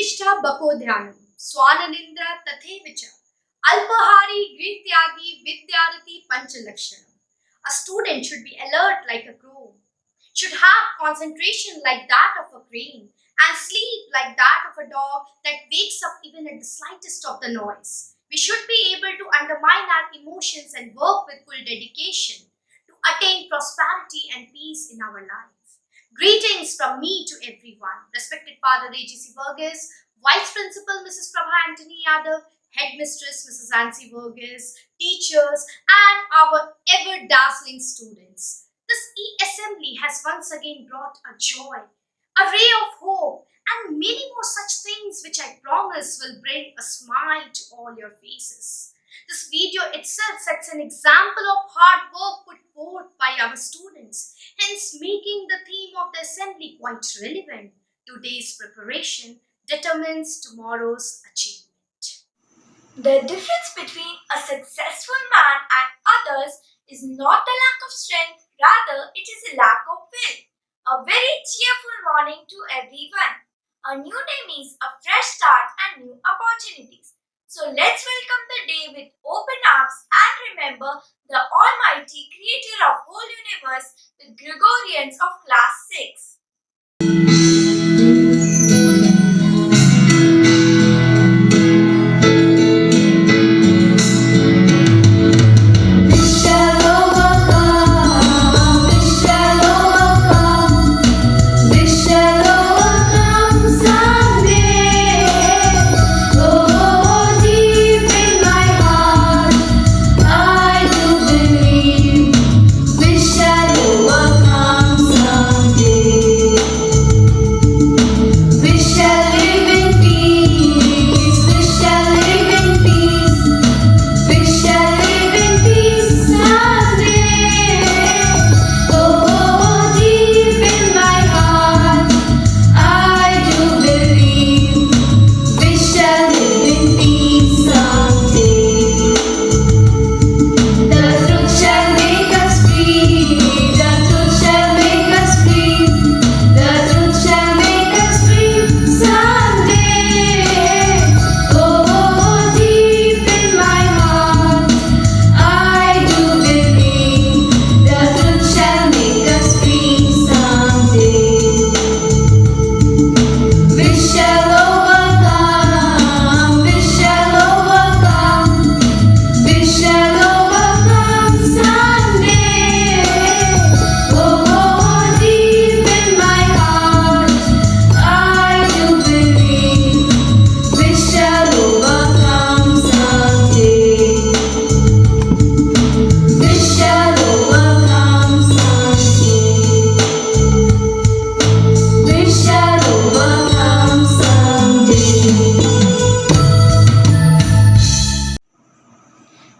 Utishta Bakodhyanam, Swananindra Tathevicha, Alpahari Grityagi Vidyarati Panchalakshanam. A student should be alert like a crow, should have concentration like that of a crane, and sleep like that of a dog that wakes up even at the slightest of the noise. We should be able to undermine our emotions and work with full dedication to attain prosperity and peace in our lives. Greetings from me to everyone. Respected Father A.G.C. Burgess, Vice Principal Mrs. Prabha Antony Yadav, Headmistress Mrs. Nancy Burgess, teachers, and our ever dazzling students. This e-assembly has once again brought a joy, a ray of hope, and many more such things which I promise will bring a smile to all your faces. This video itself sets an example of hard work put forth by our students, hence making the theme of the assembly quite relevant. Today's preparation determines tomorrow's achievement. The difference between a successful man and others is not the lack of strength, rather, it is a lack of will. A very cheerful morning to everyone. A new day means a fresh start and new opportunities. So let's welcome the day with open arms and remember the Almighty Creator of whole universe with Gregorians of class 6.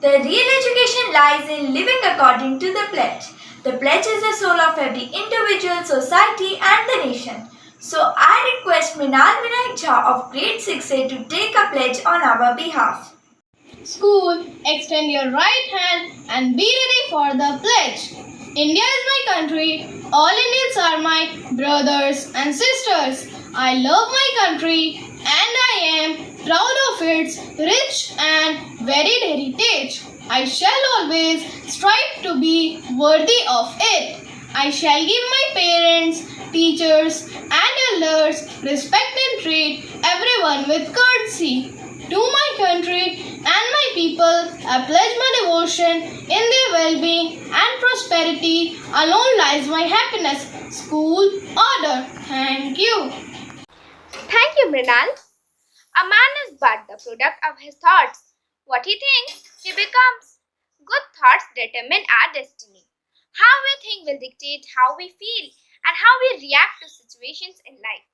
The real education lies in living according to the pledge. The pledge is the soul of every individual, society, and the nation. So I request Mrinal Vinayak Jha of grade 6A to take a pledge on our behalf. School, extend your right hand and be ready for the pledge. India is my country. All Indians are my brothers and sisters. I love my country and I am proud of its rich and varied heritage. I shall always strive to be worthy of it. I shall give my parents, teachers, and elders respect and treat everyone with courtesy. To my country and my people, I pledge my devotion in their well-being and prosperity. Alone lies my happiness. School order. Thank you. Thank you, Mrinal. A man is but the product of his thoughts. What he thinks, he becomes. Good thoughts determine our destiny. How we think will dictate how we feel and how we react to situations in life.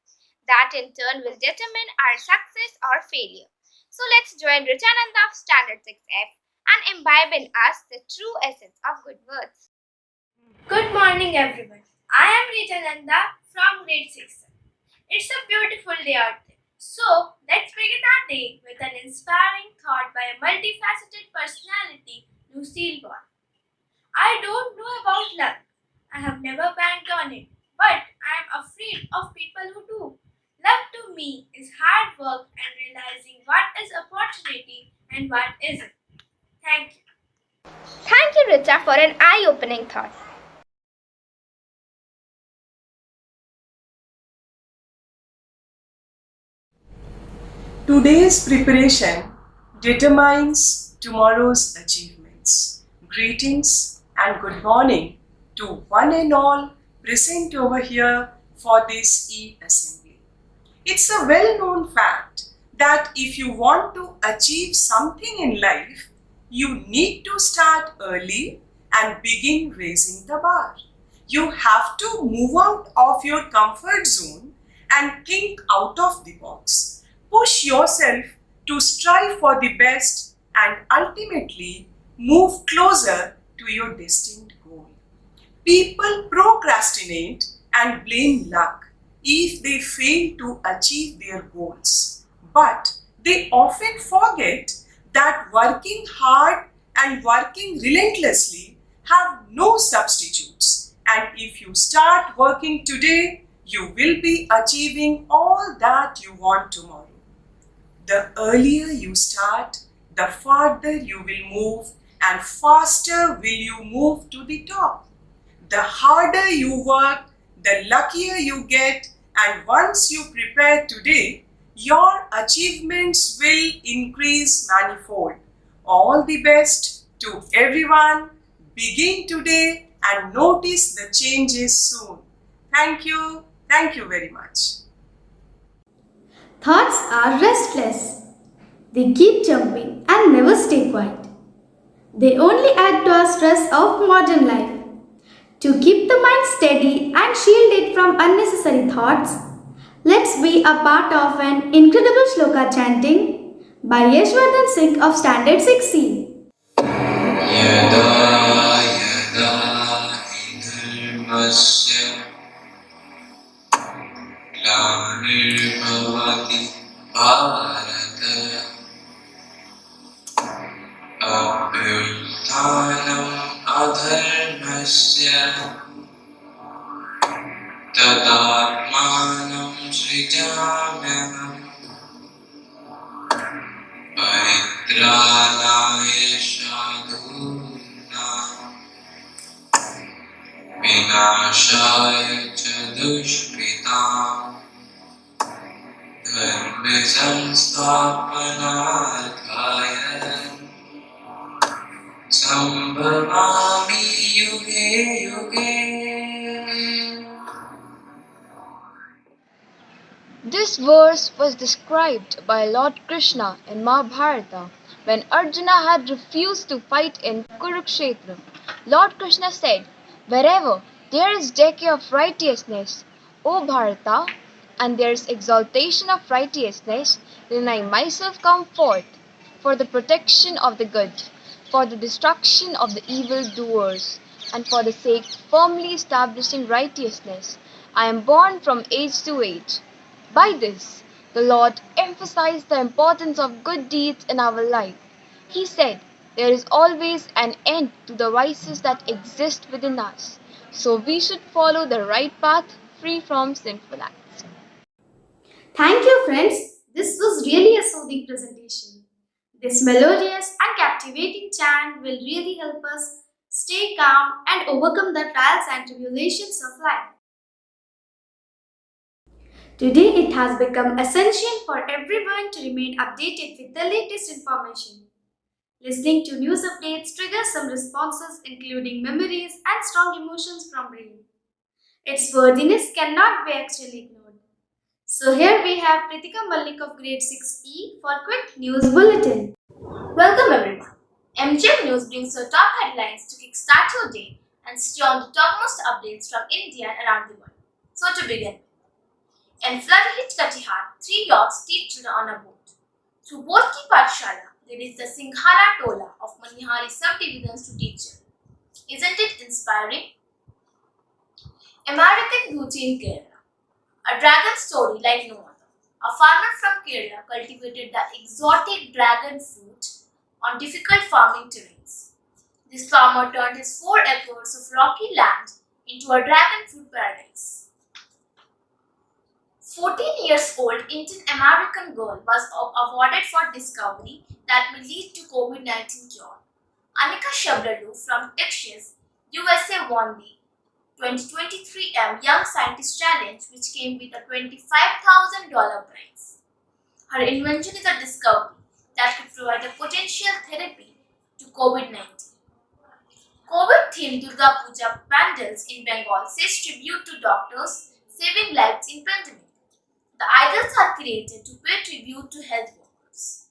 That in turn will determine our success or failure. So let's join Richananda of Standard 6F and imbibe in us the true essence of good words. Good morning, everyone. I am Richananda from grade 6. It's a beautiful day out there. So, let's begin our day with an inspiring thought by a multifaceted personality, Lucille Ball. I don't know about luck. I have never banked on it, but I am afraid of people who do. Love to me is hard work and realizing what is opportunity and what isn't. Thank you. Thank you, Richa, for an eye opening thought. Today's preparation determines tomorrow's achievements. Greetings and good morning to one and all present over here for this e-assembly. It's a well-known fact that if you want to achieve something in life, you need to start early and begin raising the bar. You have to move out of your comfort zone and think out of the box. Push yourself to strive for the best and ultimately move closer to your destined goal. People procrastinate and blame luck if they fail to achieve their goals. But they often forget that working hard and working relentlessly have no substitutes. And if you start working today, you will be achieving all that you want tomorrow. The earlier you start, the farther you will move and faster will you move to the top. The harder you work, the luckier you get, and once you prepare today, your achievements will increase manifold. All the best to everyone. Begin today and notice the changes soon. Thank you. Thank you very much. Thoughts are restless. They keep jumping and never stay quiet. They only add to our stress of modern life. To keep the mind steady and shield it from unnecessary thoughts, let's be a part of an incredible shloka chanting by Yashwardhan Singh of Standard 6C. यदा यदा हि धर्मस्य ग्लानिर्भवति भारत अभ्युत्थानम् अधर्मस्य तदात्मानं सृजाम्यहम् परित्राणाय साधूनां विनाशाय च दुष्कृताम् धर्म संस्थापनार्थाय संभवामि युगे युगे. This verse was described by Lord Krishna in Mahabharata when Arjuna had refused to fight in Kurukshetra. Lord Krishna said, "Wherever there is decay of righteousness, O Bharata, and there is exaltation of righteousness, then I myself come forth for the protection of the good, for the destruction of the evil doers, and for the sake firmly establishing righteousness. I am born from age to age." By this, the Lord emphasized the importance of good deeds in our life. He said, "There is always an end to the vices that exist within us, so we should follow the right path free from sinful acts." Thank you, friends. This was really a soothing presentation. This melodious and captivating chant will really help us stay calm and overcome the trials and tribulations of life. Today, it has become essential for everyone to remain updated with the latest information. Listening to news updates triggers some responses, including memories and strong emotions from brain. Its worthiness cannot be actually ignored. So here we have Pritika Malik of grade 6E for quick news bulletin. Welcome everyone. MGM News brings you top headlines to kickstart your day and stay on the topmost updates from India and around the world. So to begin, in flood-hit Katihar, 3 yachts teach children on a boat. Through Boat Ki Pathshala, they reach the Singhara Tola of Manihari subdivisions to teach children. Isn't it inspiring? American Beauty in Kerala. A dragon story like no other. A farmer from Kerala cultivated the exotic dragon fruit on difficult farming terrains. This farmer turned his 4 acres of rocky land into a dragon fruit paradise. 14 years old Indian American girl was awarded for discovery that may lead to COVID-19 cure. Anika Shabralu from Texas, USA won the 2023 Young Scientist Challenge, which came with a $25,000 prize. Her invention is a discovery that could provide a potential therapy to COVID-19. COVID-themed Durga Puja pandals in Bengal says tribute to doctors saving lives in pandemic. The idols are created to pay tribute to health workers.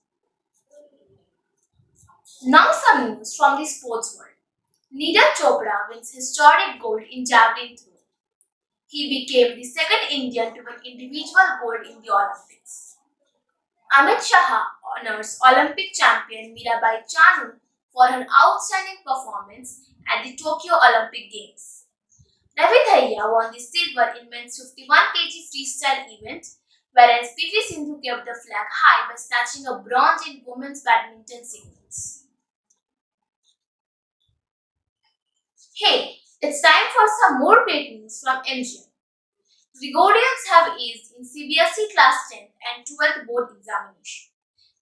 Now some news from the sports world. Neeraj Chopra wins historic gold in javelin throw. He became the second Indian to win individual gold in the Olympics. Amit Shah honors Olympic champion Mirabai Chanu for her outstanding performance at the Tokyo Olympic Games. Ravi Dahiya won the silver in men's 51 kg freestyle event, whereas PV Sindhu kept the flag high by snatching a bronze in women's badminton singles. Hey, it's time for some more great news from MGM. Gregorians have aced in CBSE Class 10 and 12th board examination.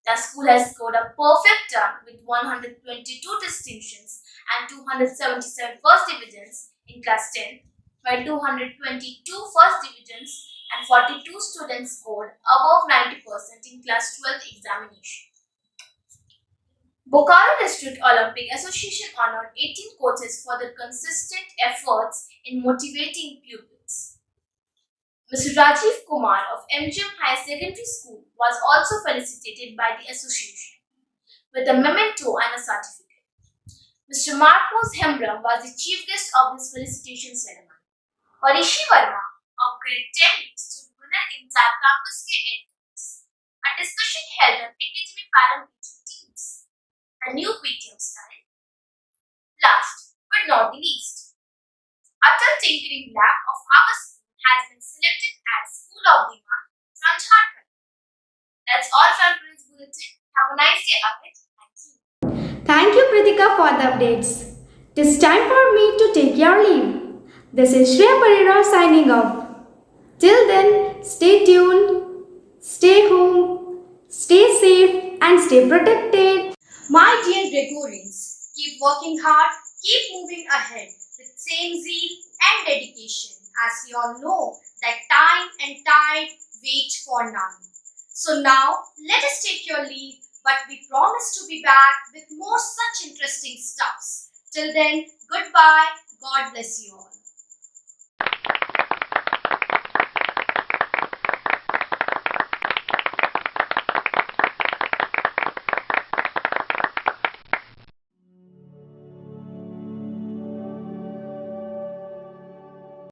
The school has scored a perfect turn with 122 distinctions and 277 first divisions in Class 10, while 222 first divisions and 42 students scored above 90% in Class 12 examination. Bokaro District Olympic Association honored 18 coaches for their consistent efforts in motivating pupils. Mr. Rajiv Kumar of MGM High Secondary School was also felicitated by the association with a memento and a certificate. Mr. Marcos Hembram was the chief guest of this felicitation ceremony. Parishi Verma of grade 10 stood winner in Zap Campus K Entrance, a discussion held on academic parent-teacher teams, the new PTM style. Last but not the least, Atal Tinkering Lab of our school has been selected as School of the Month from Jharkhand. That's all from today's bulletin. Have a nice day ahead. Thank you. Thank you, Pritika, for the updates. It is time for me to take your leave. This is Shreya Parera signing off. Till then, stay tuned, stay home, stay safe, and stay protected. My dear Gregorians, keep working hard, keep moving ahead with same zeal and dedication, as we all know that time and tide wait for none. So now, let us take your leave, but we promise to be back with more such interesting stuffs. Till then, goodbye. God bless you all.